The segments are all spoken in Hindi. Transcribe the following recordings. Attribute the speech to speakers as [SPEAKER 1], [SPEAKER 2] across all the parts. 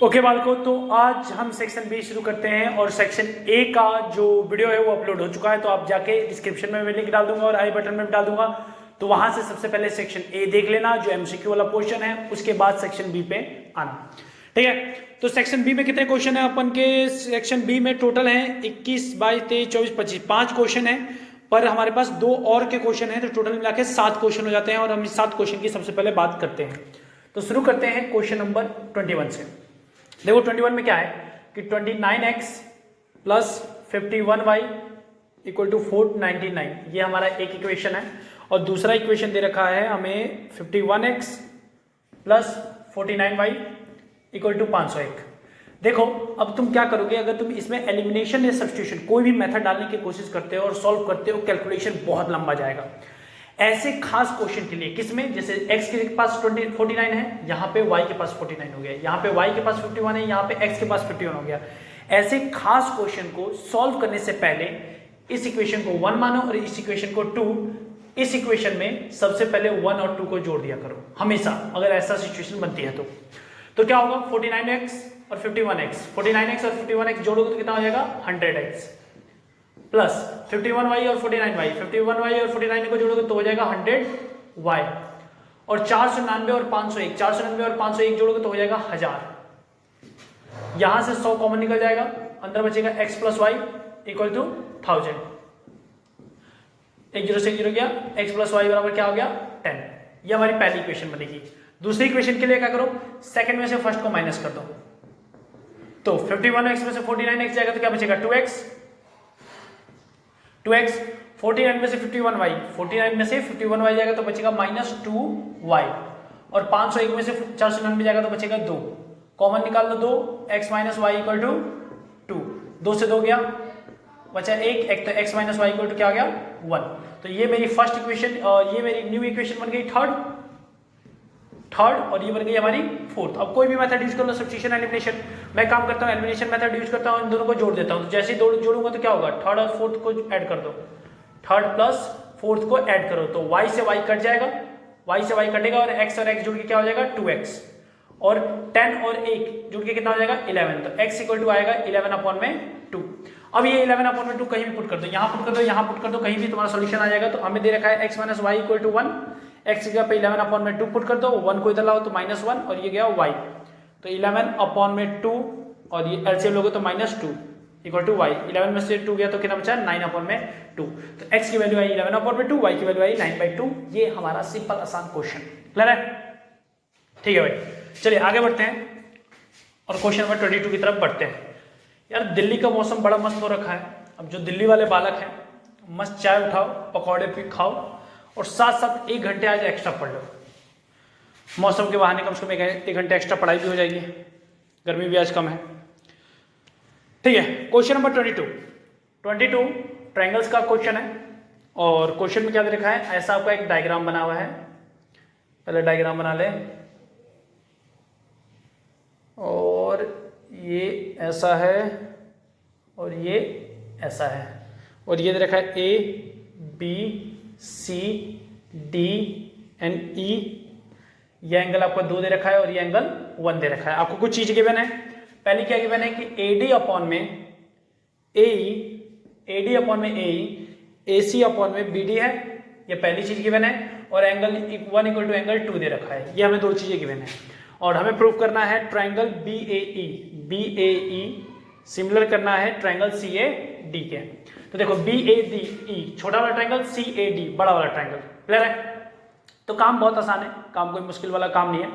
[SPEAKER 1] ओके बालको, तो आज हम सेक्शन बी शुरू करते हैं और सेक्शन ए का जो वीडियो है वो अपलोड हो चुका है। तो आप जाके डिस्क्रिप्शन में मैं लिंक डाल दूंगा और आई बटन में डाल दूंगा, तो वहां से सबसे पहले सेक्शन ए देख लेना जो एमसीक्यू वाला पोर्शन है, उसके बाद सेक्शन बी पे आना। ठीक है, तो सेक्शन बी में कितने क्वेश्चन है अपन के? सेक्शन बी में टोटल है 21, 22, 23, 24, 25 5 क्वेश्चन है, पर हमारे पास 2 और के क्वेश्चन है, तो टोटल मिला के 7 क्वेश्चन हो जाते हैं और हम इस 7 क्वेश्चन की सबसे पहले बात करते हैं। तो शुरू करते हैं क्वेश्चन नंबर 21 से। देखो 21 में क्या है कि 29x plus 51y equal to 499, ये हमारा एक इक्वेशन है। और दूसरा इक्वेशन दे रखा है हमें 51x plus 49y equal to 501। देखो अब तुम क्या करोगे, अगर तुम इसमें एलिमिनेशन या सब्स्टिट्यूशन कोई भी मेथड डालने की कोशिश करते हो और सॉल्व करते हो, कैलकुलेशन बहुत लंबा जाएगा। ऐसे खास क्वेश्चन के लिए किसमें, जैसे x के पास 49 है, यहाँ पे y के पास 49 हो गया, यहाँ पे y के पास 51 है, यहाँ पे x के पास 51 हो गया। ऐसे खास क्वेश्चन को सॉल्व करने से पहले इस इक्वेशन को 1 मानो और इस इक्वेशन को 2। इस इक्वेशन में सबसे पहले 1 और 2 को जोड़ दिया करो हमेशा, अगर ऐसा सिचुएशन बनती है तो क्या होगा? 49x और 51x, 49x और 51x जोड़ोगे तो कितना हो जाएगा? 100x प्लस 51y और 49y, 51y और 49 को जोड़ोगे तो हो जाएगा 100y। और 499 और 501, 499 और 501 जोड़ोगे तो हो जाएगा 1000। यहां से 100 कॉमन निकल जाएगा, अंदर बचेगा x plus Y equal to 1000। 1 0 से 0 गया, x प्लस वाई बराबर क्या हो गया? 10। ये हमारी पहली इक्वेशन बनेगी। दूसरी इक्वेशन के लिए क्या करो, सेकंड में से फर्स्ट को माइनस कर दो, तो 51x में से 49x जाएगा तो क्या बचेगा? 2x 49 में से 51y, 49 में से 51y जाएगा तो बचेगा -2y। और 501 में से 499 जाएगा तो बचेगा 2, कॉमन निकाल लो 2, x minus Y equal to 2, 2 से 2 गया, बचा 1 तो x minus Y equal to क्या आ गया? 1। तो ये मेरी फर्स्ट इक्वेशन, ये मेरी न्यू इक्वेशन बन गई थर्ड, और ये बन गई हमारी फोर्थ। अब कोई भी मेथड यूज कर लो, सब्स्टिट्यूशन एलिमिनेशन, मैं काम करता हूँ एलिमिनेशन मेथड यूज करता हूँ, इन दोनों को जोड़ देता हूँ। तो जैसे ही जोड़ूंगा तो क्या होगा? थर्ड और फोर्थ को ऐड कर दो, थर्ड प्लस फोर्थ को ऐड करो तो y से y कट जाएगा, y से y कटेगा और x जुड़ के क्या हो जाएगा? 2x। और 10 और 1 जुड़ के कितना हो जाएगा? 11। तो x इक्वल टू आएगा 11/2। अब ये 11/2 कहीं भी पुट कर दो, यहाँ पुट कर दो, यहाँ पुट कर दो, कहीं भी तुम्हारा सोल्यूशन आ जाएगा। तो हमें दे रखा है x minus Y equal to 1, x की जगह पे 11/2 पुट कर दो, 1 को इधर लाओ तो -1 और ये गया y, तो 11/2 और ये एलसीएम लोगे तो -2 इक्वल टू y। 11 में से 2 गया तो कितना बचा? 9/2। तो x की वैल्यू आई 11/2, y की वैल्यू आई 9/2। ये हमारा सिंपल आसान क्वेश्चन क्लियर है? ठीक है भाई, चलिए आगे बढ़ते हैं और क्वेश्चन नंबर 22 की तरफ बढ़ते हैं। यार दिल्ली का मौसम बड़ा मस्त हो रखा है। अब जो दिल्ली वाले बालक हैं, मस्त चाय उठाओ, पकौड़े भी खाओ और साथ साथ 1 घंटे आज एक्स्ट्रा पढ़ लो। मौसम के बहाने कम से कम 1 घंटे एक्स्ट्रा पढ़ाई भी हो जाएगी, गर्मी भी आज कम है। ठीक है, क्वेश्चन नंबर 22 ट्रायंगल्स का क्वेश्चन है। और क्वेश्चन में क्या दे रखा है? ऐसा आपका एक डायग्राम बना हुआ है, पहले डायग्राम बना ले, और ये ऐसा है और ये ऐसा है, और ये दे रखा है A B C D and E। ये एंगल आपको 2 दे रखा है और ये एंगल 1 दे रखा है। आपको कुछ चीज गिवन है। पहली क्या गिवन है कि AD अपॉन में AE, AD अपॉन में AE, AC अपॉन में BD है, ये पहली चीज गिवन है। और एंगल 1 इक्वल टू एंगल 2 दे रखा है। ये हमें 2 चीजें गिवन है और हमें प्रूव करना है ट्रायंगल BAE सिमिलर करना है ट्रायंगल CAD के। तो देखो BADE छोटा वाला ट्रायंगल, CAD बड़ा वाला ट्रायंगल, क्लियर है? तो काम बहुत आसान है, काम कोई मुश्किल वाला काम नहीं है।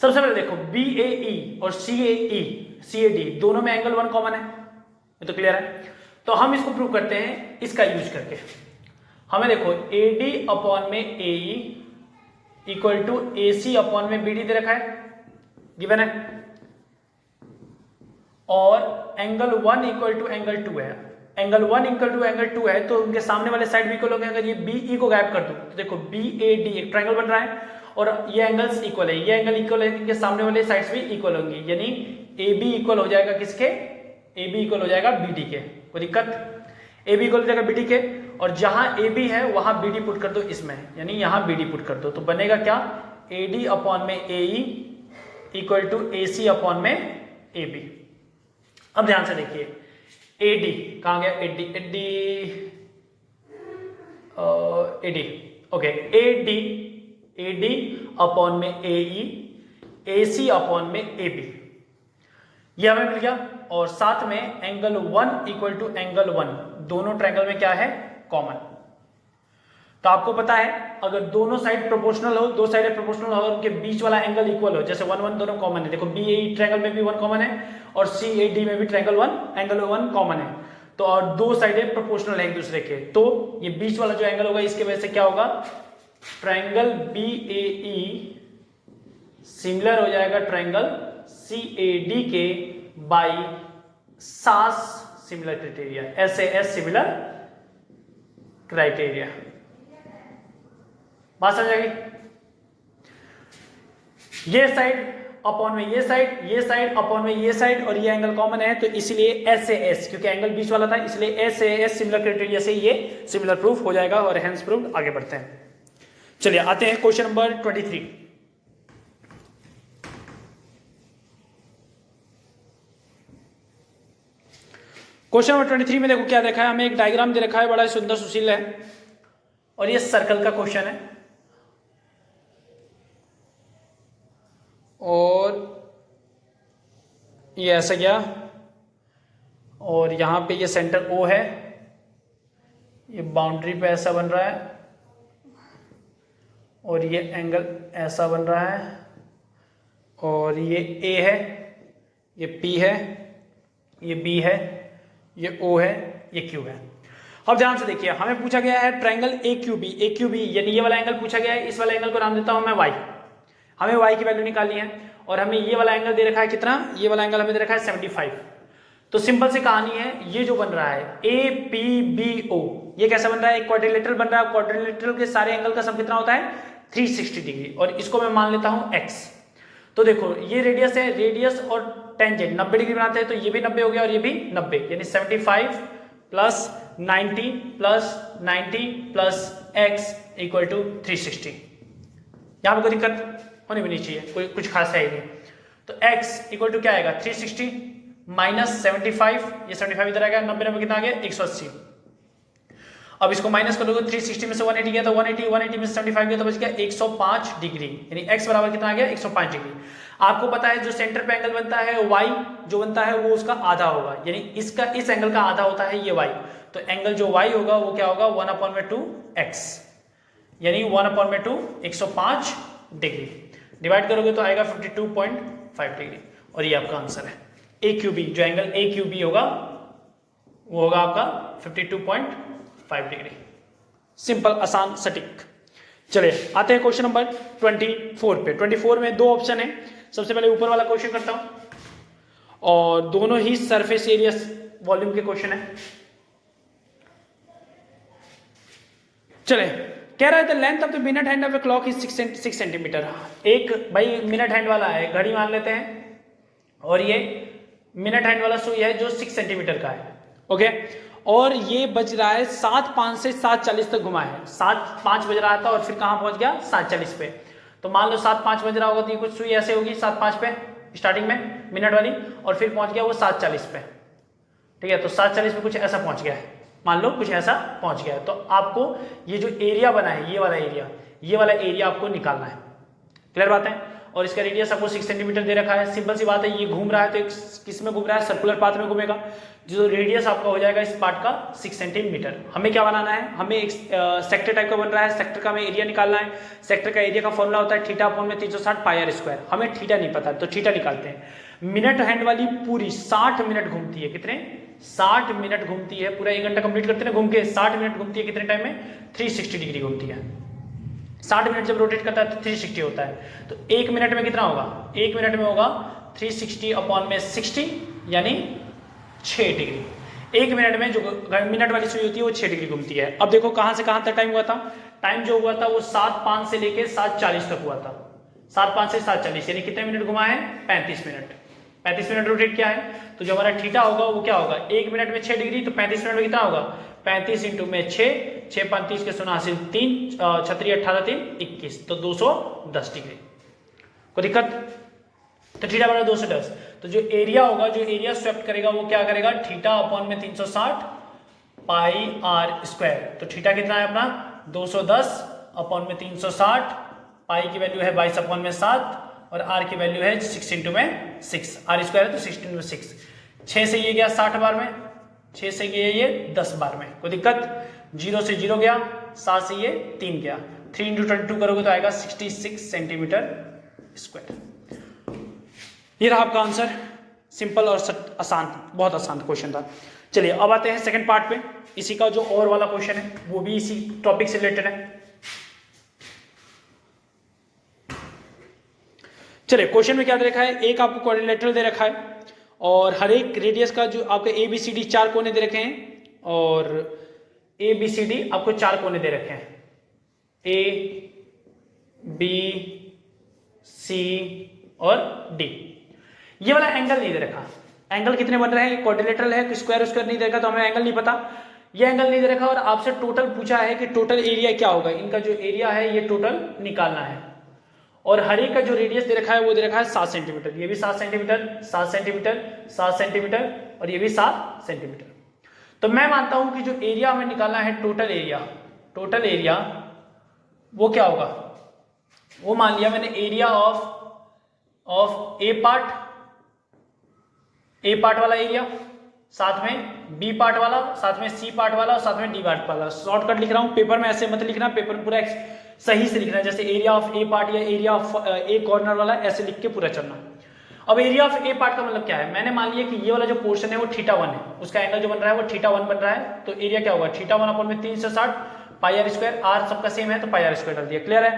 [SPEAKER 1] सबसे पहले देखो BAE और CAD दोनों में एंगल 1 कॉमन है, ये तो क्लियर है। तो हम इसको प्रूव करते हैं इसका यूज करके। हमें देखो AD अपॉन में AE equal to AC upon में BD दे रखा है, गिवन है। और एंगल 1 इक्वल टू एंगल 2 है, एंगल 1 इक्वल टू एंगल 2 है, तो उनके सामने वाले साइड भी इक्वल हो गए। अगर ये BE को गायब कर दूं तो देखो BAD एक ट्रायंगल बन रहा है और ये एंगल्स इक्वल है, ये एंगल इक्वल है, इनके सामने वाले साइड्स भी इक्वल होंगी, यानी AB इक्वल हो जाएगा किसके? AB इक्वल हो जाएगा BD के। कोई दिक्कत? AB इक्वल हो जाएगा BD के, और जहां AB है वहां BD पुट कर दो इसमें, यानी यहां BD पुट कर दो, तो बनेगा क्या? AD अपॉन में AE equal to AC upon में AB। अब ध्यान से देखिए, AD कहाँ गया, AD ओके, AD अपॉन में AE, AC अपॉन में AB, ये हमें मिल गया। और साथ में एंगल 1 इक्वल टू एंगल 1, दोनों ट्रायंगल में क्या है, कॉमन। तो आपको पता है अगर दोनों साइड प्रोपोर्शनल हो, दो साइड प्रोपोर्शनल हो और उनके बीच वाला एंगल इक्वल हो, जैसे 1 1 दोनों कॉमन है, देखो BAE ट्रायंगल में भी 1 कॉमन है और CAD में भी ट्रायंगल 1 एंगल 1 कॉमन है, तो और दो साइडें प्रोपोर्शनल है एक दूसरे के, तो ये बीच वाला जो एंगल होगा इसके वजह से क्या होगा, ट्रायंगल BAE सिमिलर हो जाएगा ट्रायंगल CAD के by SAS similar criteria, SAS similar criteria. बात समझ आ गई? ये साइड अपॉन में ये साइड, ये साइड अपॉन में ये साइड, और ये एंगल कॉमन है, तो इसलिए SAS, क्योंकि एंगल बीच वाला था इसलिए SAS सिमिलर क्राइटेरिया से ये सिमिलर प्रूफ हो जाएगा और हेंस प्रूफ। आगे बढ़ते हैं, चलिए आते हैं क्वेश्चन नंबर 23। क्वेश्चन नंबर 23 में देखो क्या देखा है, हमें एक डायग्राम दे रखा है, बड़ा सुंदर सुशील है, और ये सर्कल का क्वेश्चन है, और ये ऐसा गया, और यहां पे ये सेंटर O है, ये बाउंड्री पे ऐसा बन रहा है, और ये एंगल ऐसा बन रहा है, और ये A है, ये P है, ये B है, ये O है, ये Q है। अब ध्यान से देखिए, हमें पूछा गया है ट्रायंगल AQB यानी ये वाला एंगल पूछा गया है, इस वाला एंगल को नाम देता हूं मैं Y। हमें Y की वैल्यू निकालनी है, और हमें ये वाला एंगल दे रखा है कितना, ये वाला एंगल हमें दे रखा है 75। तो सिंपल सी कहानी है, ये जो बन रहा है APBO, ये कैसा बन रहा है, एक क्वाड्रिलेटरल बन रहा है, क्वाड्रिलेटरल के सारे एंगल का सम कितना होता है 360 डिग्री, और इसको मैं मान लेता हूं X। तो देखो ये रेडियस है, रेडियस और टेंजेंट 90 डिग्री बनाते हैं, तो ये भी 90 हो गया और ये भी 90, यानी 75 plus 90 plus 90 plus x equal to 360। यहां पर कोई दिक्कत होनी भी नहीं चाहिए, कोई कुछ खास है ही नहीं। तो x इक्वल टू क्या आएगा 360 माइनस 75, ये 75 इधर आ गया, 90 90 कितना आ गया 180। अब इसको माइनस करोगे 360 में से 180 गया तो 180 में से 75 गया तो बच गया 105 डिग्री, यानी x बराबर कितना आ गया 105 डिग्री। आपको पता है जो सेंटर पे एंगल बनता है y जो बनता है वो उसका आधा होगा, यानी इसका इस एंगल का आधा होता है ये y, तो एंगल जो y होगा वो क्या होगा 1/2x, यानी 1/2 105 डिग्री, डिवाइड करोगे तो आएगा 52.5 डिग्री, और ये आपका आंसर है। AQB जो एंगल AQB होगा वो होगा आपका 52.5 डिग्री। सिंपल, आसान, सटीक। चलिए आते हैं क्वेश्चन नंबर 24 पे। 24 में दो ऑप्शन है, सबसे पहले ऊपर वाला क्वेश्चन करता हूं, और दोनों ही सरफेस एरिया वॉल्यूम के क्वेश्चन है। चले, कह रहा है the length of the minute hand of a clock is 6 centimetre. एक भाई मिनट हैंड वाला है, घड़ी मान लेते हैं, और ये मिनट हैंड वाला सुई है जो 6 सेंटीमीटर का है, ओके, और ये बज रहा है 7:05 से 7:40 तक घुमा है। 7:05 बज रहा था और फिर कहां पहुंच गया 7:40 पे। तो मान लो 7:05 बज रहा होगा तो ये कुछ सुई ऐसे होगी 7:05 पे स्टार्टिंग में मिनट वाली, और फिर पहुंच गया वो 7:40 पे, ठीक है। तो 7:40 पे कुछ ऐसा पहुंच गया है, मान लो कुछ ऐसा पहुंच गया है, तो आपको ये जो एरिया बना है ये वाला एरिया आपको निकालना है। क्लियर बात है? और इसका रेडियस आपको 6 सेंटीमीटर दे रखा है। सिंपल सी बात है, ये घूम रहा है तो किस में घूम रहा है, सर्कुलर पाथ में घूमेगा, जो रेडियस आपका हो जाएगा इस पार्ट का 6 सेंटीमीटर। हमें क्या बनाना है, हमें एक सेक्टर टाइप का बन रहा है, सेक्टर का हमें एरिया निकालना है। सेक्टर का एरिया का फॉर्मूला होता है थीटा अपॉन में 360 पाई आर स्क्वायर। हमें थीटा नहीं पता तो थीटा निकालते हैं। मिनट हैंड वाली पूरी 60 मिनट घूमती है, कितने 60 मिनट घूमती है, पूरा 1 घंटा कंप्लीट करते हैं घूम के, 60 मिनट घूमती है, कितने टाइम में 360 डिग्री घूमती है। 60 मिनट जब रोटेट करता है तो 360 होता है, तो 1 मिनट में कितना होगा, 1 मिनट में होगा 360 अपॉन में 60 यानी 6 डिग्री। 1 मिनट में जो मिनट वाली सुई होती है वो 6 डिग्री घूमती है। अब देखो कहां से कहां तक टाइम हुआ था, टाइम जो हुआ था वो 7:05 से लेके 7:40 तक हुआ था। 7:05 से 7:40 यानी कितने मिनट घुमा है 35 मिनट। 35 मिनट रोटेट किया है, तो जो हमारा थीटा होगा वो क्या होगा, 1 मिनट में 6 डिग्री, तो 35 मिनट में कितना होगा 35 इंटू में 6, 6 35 के 89 3 6 18 3 21, तो 210 डिग्री। कोई दिक्कत? तो थीटा बराबर 210, तो जो एरिया होगा, जो एरिया स्वेप्ट करेगा वो क्या करेगा, थीटा अपॉन में 360 पाई आर स्क्वायर। तो थीटा कितना है अपना 210 अपॉन में 360, पाई की वैल्यू है 22 अपॉन में 7 और आर की वैल्यू है 6 इंटू में 6, आर स्क्वायर है तो 6 इंटू में 6, 6 से ये गया 60 बार में, 6 से गया ये 10 बार में, कोई दिक्कत, 0 से 0 गया, 7 से ये 3 गया, 3 इंटू 22 करोगे तो आएगा 66 सेंटीमीटर स्क्वायर। ये रहा आपका आंसर, सिंपल और आसान, बहुत आसान क्वेश्चन था। चलिए अब आते हैं सेकंड पार्ट पे, इसी का जो और वाला क्वेश्चन है वो भी इसी टॉपिक से रिलेटेड है। चलिए क्वेश्चन में क्या दे रखा है, एक आपको क्वाड्रिलेटरल दे रखा है और हर एक रेडियस का जो आपके ए बी सी डी 4 कोने दे रखे हैं और ए बी सी डी आपको 4 कोने दे रखे हैं, ए बी सी और डी। ये वाला एंगल नहीं दे रखा, एंगल कितने बन रहे हैं, क्वाड्रिलेटरल है, स्क्वायर स्क्वायर नहीं दे रखा तो हमें एंगल नहीं पता, ये एंगल नहीं दे रखा और आपसे टोटल पूछा है कि टोटल एरिया क्या होगा, इनका जो एरिया है ये टोटल निकालना है और हर एक का जो रेडियस दे रखा है वो दे रखा है 7 सेंटीमीटर, ये भी 7 सेंटीमीटर, 7 सेंटीमीटर, 7 सेंटीमीटर और ये भी 7 सेंटीमीटर। तो मैं मानता हूं कि जो एरिया हमें निकालना है टोटल एरिया वो क्या होगा, वो मान लिया मैंने एरिया ऑफ ए पार्ट वाला एरिया, साथ में बी पार्ट वाला, साथ में सी पार्ट वाला और साथ में डी पार्ट वाला। शॉर्टकट लिख रहा हूं, पेपर में ऐसे मत लिखना, पेपर में पूरा सही से लिखना है, जैसे एरिया ऑफ ए पार्ट या एरिया ऑफ ए कॉर्नर वाला ऐसे लिख के पूरा चलना। अब एरिया ऑफ ए पार्ट का मतलब क्या है, मैंने मान लिया कि ये वाला जो पोर्शन है वो थीटा 1 है, उसका एंगल जो बन रहा है वो थीटा 1 बन रहा है, तो एरिया क्या होगा थीटा 1 अपॉन में 360 पाई आर स्क्वायर, आर सबका सेम है तो पाई आर स्क्वायर डाल दिया। क्लियर है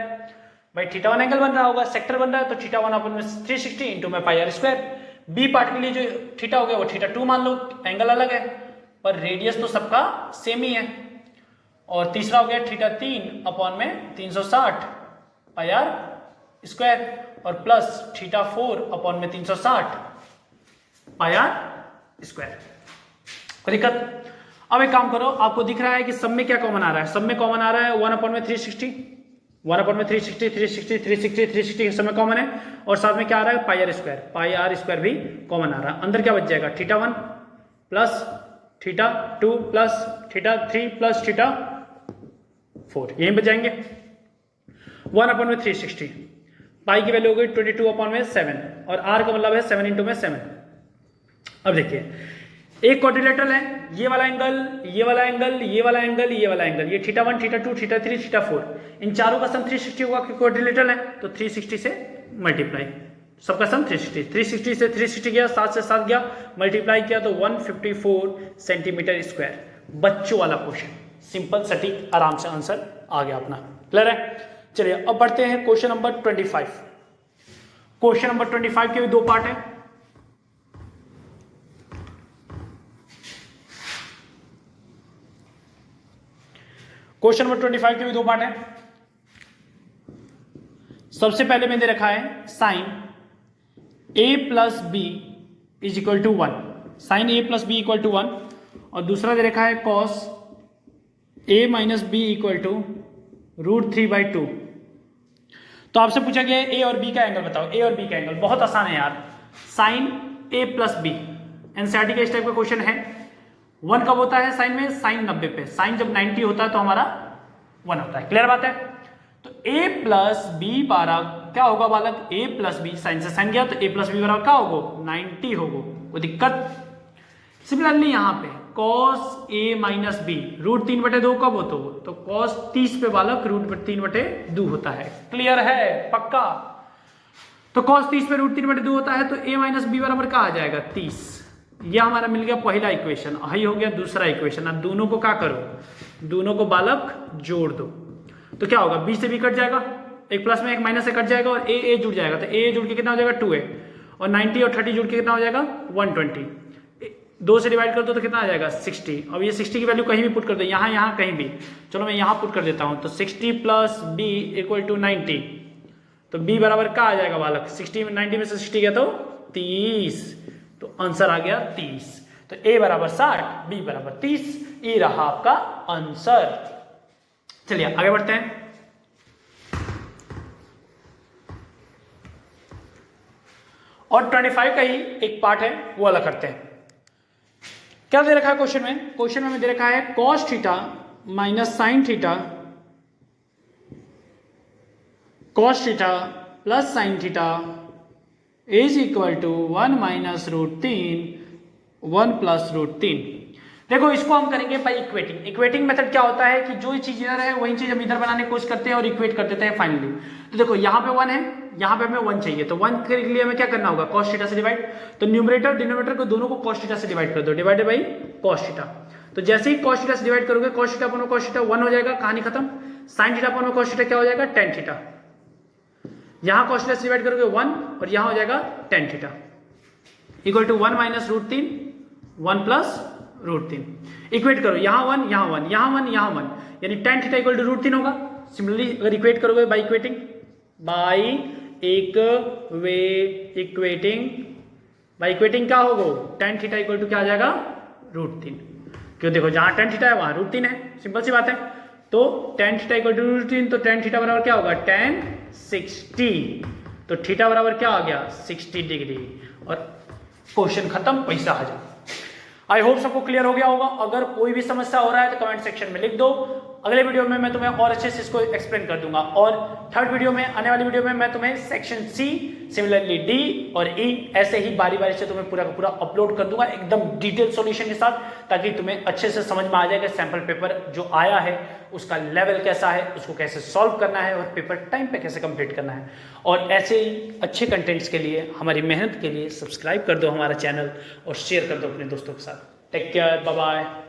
[SPEAKER 1] भाई, थीटा 1 एंगल बन रहा होगा, सेक्टर बन रहा है तो थीटा 1 अपॉन में 360 इंटू में पाई आर स्क्वायर। बी पार्ट के लिए जो थीटा हो गया वो थीटा 2 मान लो, एंगल अलग है पर रेडियस तो सबका सेम ही है। और तीसरा हो गया थीटा 3 अपॉन में 360 पाई आर स्क्वायर और प्लस थीटा 4 अपॉन में 360 पाई आर स्क्वायर। कोई दिक्कत? अब एक काम करो, आपको दिख रहा है कि सब में क्या कॉमन आ रहा है, सब में कॉमन आ रहा है 1 अपॉन में 360, 1 अपॉन में 360, 360, 360, 360 सब में कॉमन है और साथ में क्या आ रहा है पाई आर स्क्वायर भी कॉमन आ रहा है। अंदर क्या बच जाएगा theta 1 plus theta 2 plus theta 3 plus theta 4, यहीं बच जाएंगे। 1 अपॉन में 360, पाई की वैल्यू हो गई 22 अपॉन में 7 और आर का मतलब है 7 इंटू में 7। अब देखिए एक क्वाड्रिलेटरल है, ये वाला एंगल, ये वाला एंगल, ये वाला एंगल, ये वाला एंगल, ये थीटा 1, थीटा 2, थीटा 3, थीटा 4, इन चारों का सम 360 होगा कि क्वाड्रिलेटरल है तो 360 से मल्टीप्लाई, सबका सम 360, 360 से 360 गया, 7 से 7 गया, मल्टीप्लाई किया तो 154 सेंटीमीटर स्क्वायर। बच्चों वाला क्वेश्चन, सिंपल सटीक आराम से आंसर आ गया अपना। क्लियर है? चलिए अब बढ़ते हैं क्वेश्चन नंबर 25। क्वेश्चन नंबर 25 के भी दो पार्ट है। क्वेश्चन नंबर 25 के भी दो पार्ट है। सबसे पहले में दे रखा है sine a plus B is equal to 1, sine a plus B equal to 1 और दूसरा दे रखा है cos a minus B equal to √3/2। तो आपसे पूछा गया है a और b का एंगल बताओ, a और b का एंगल बहुत आसान है यार, sine a plus B NCERT का इस टाइप का क्वेश्चन है। 1 कब होता है साइन में, साइन 90 पे, साइन जब 90 होता है तो हमारा 1 होता है। क्लियर बात है? तो a प्लस बी बराबर क्या होगा बालक, a प्लस बी, साइन से साइन गया तो a प्लस बी बराबर क्या होगा 90 होगा, कोई दिक्कत? सिमिलरली यहाँ पे cos a माइनस बी √3/2 कब होता हो, तो cos 30 पे बालक √3/2 होता है। क्लियर है? पक्का? तो cos 30 पे √3/2 होता है तो a माइनस बी बराबर क्या आ जाएगा 30। यह हमारा मिल गया पहला इक्वेशन, यही हो गया दूसरा इक्वेशन। अब दोनों को क्या करो, दोनों को बालक जोड़ दो तो क्या होगा, b से b कट जाएगा, एक प्लस में एक माइनस से कट जाएगा और a जुड़ जाएगा, तो a जुड़ के कितना हो जाएगा 2a और 90 और 30 जुड़ के कितना हो जाएगा 120, 2 से डिवाइड कर दो तो कितना आ जाएगा 60। अब ये 60 की वैल्यू कहीं भी पुट कर दो, यहाँ कहीं भी, चलो मैं यहाँ पुट कर देता हूँ, तो 60 प्लस b इक्वल टू 90, तो b बराबर क्या आ जाएगा बालक 60 90 में से 60 गया तो 30, तो आंसर आ गया 30। तो a बराबर 60, b बराबर 30, ये रहा आपका आंसर। चलिए आगे बढ़ते हैं। और 25 का ही एक पार्ट है वो अलग करते हैं। क्या दे रखा है क्वेश्चन में? क्वेश्चन में दे रखा है cos theta minus sine theta cos theta plus sine theta is equal to 1 minus √3 1 plus √3। देखो इसको हम करेंगे बाई इक्वेटिंग। इक्वेटिंग मेथड क्या होता है कि जो चीज इधर है वही चीज हम इधर बनाने की कोशिश करते हैं और इक्वेट कर देते हैं फाइनली। तो देखो यहाँ पे 1 है, यहाँ पे हमें 1 चाहिए, तो 1 के लिए हमें क्या करना होगा? कॉस थीटा से डिवाइड। तो न्यूमरेटर डिनोमिनेटर को दोनों को कॉस थीटा से डिवाइड कर दो, डिवाइडेड बाई कॉस थीटा। तो जैसे ही कॉस थीटा से डिवाइड करोगे cos theta upon cos theta 1 हो जाएगा, कहानी खत्म। Sine theta upon cos theta क्या हो जाएगा? tan theta. यहाँ कॉस थीटा से डिवाइड करोगे 1 और यहाँ हो जाएगा tan theta equal to 1 minus √3 1 plus √3। Equate करो, यहाँ 1 यहाँ 1 यहाँ 1 यहाँ 1, यानी tan थीटा इक्वल टू √3 होगा। सिमिलरली अगर इक्वेट करोगे बाई इक्वेटिंग बाई इक्वेटिंग क्या होगा? tan थीटा इक्वल टू क्या आ जाएगा? √3। क्यों? देखो जहां tan थीटा है वहां √3 है, सिंपल सी बात है। तो tan थीटा इक्वल टू √3, तो tan थीटा बराबर क्या होगा? tan 60। तो थीटा बराबर क्या आ गया? 60 डिग्री। और क्वेश्चन खत्म, पैसा हाजिर। आई होप सबको क्लियर हो गया होगा। अगर कोई भी समस्या हो रहा है तो कमेंट सेक्शन में लिख दो, अगले वीडियो में मैं तुम्हें और अच्छे से इसको एक्सप्लेन कर दूंगा। और थर्ड वीडियो में, आने वाली वीडियो में मैं तुम्हें सेक्शन सी, सिमिलरली डी और ई ऐसे ही बारी बारी से तुम्हें पूरा का पूरा अपलोड कर दूंगा एकदम डिटेल सॉल्यूशन के साथ, ताकि तुम्हें अच्छे से समझ में आ जाएगा सैंपल पेपर जो आया है उसका लेवल कैसा है, उसको कैसे सॉल्व करना है और पेपर टाइम पे कैसे कंप्लीट करना है। और ऐसे ही अच्छे कंटेंट्स के लिए, हमारी मेहनत के लिए सब्सक्राइब कर दो हमारा चैनल और शेयर कर दो अपने दोस्तों के साथ। Take care, bye bye.